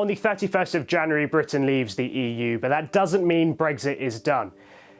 On the 31st of January, Britain leaves the EU, but that doesn't mean Brexit is done.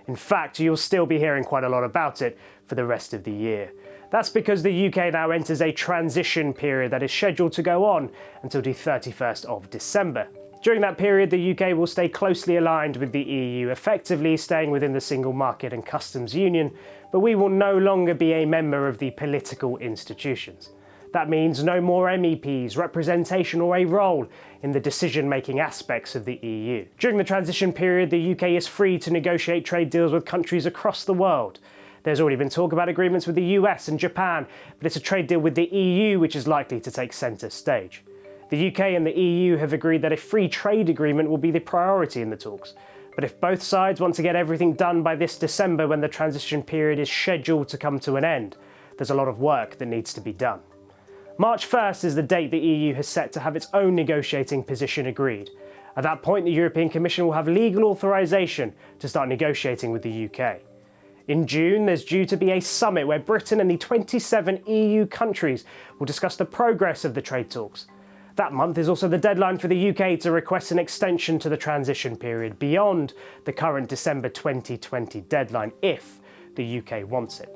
In fact, you'll still be hearing quite a lot about it for the rest of the year. That's because the UK now enters a transition period that is scheduled to go on until the 31st of December. During that period, the UK will stay closely aligned with the EU, effectively staying within the single market and customs union, but we will no longer be a member of the political institutions. That means no more MEPs, representation or a role in the decision-making aspects of the EU. During the transition period, the UK is free to negotiate trade deals with countries across the world. There's already been talk about agreements with the US and Japan, but it's a trade deal with the EU which is likely to take centre stage. The UK and the EU have agreed that a free trade agreement will be the priority in the talks. But if both sides want to get everything done by this December, when the transition period is scheduled to come to an end, there's a lot of work that needs to be done. March 1st is the date the EU has set to have its own negotiating position agreed. At that point, the European Commission will have legal authorisation to start negotiating with the UK. In June, there's due to be a summit where Britain and the 27 EU countries will discuss the progress of the trade talks. That month is also the deadline for the UK to request an extension to the transition period beyond the current December 2020 deadline if the UK wants it.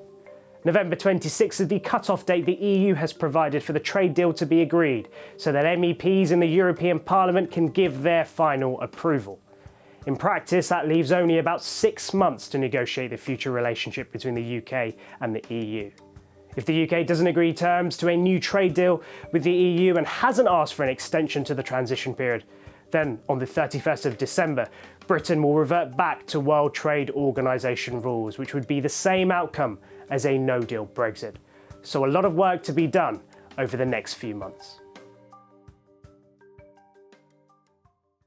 November 26 is the cut-off date the EU has provided for the trade deal to be agreed, so that MEPs in the European Parliament can give their final approval. In practice, that leaves only about 6 months to negotiate the future relationship between the UK and the EU. If the UK doesn't agree terms to a new trade deal with the EU and hasn't asked for an extension to the transition period, then on the 31st of December, Britain will revert back to World Trade Organization rules, which would be the same outcome as a no-deal Brexit. So a lot of work to be done over the next few months.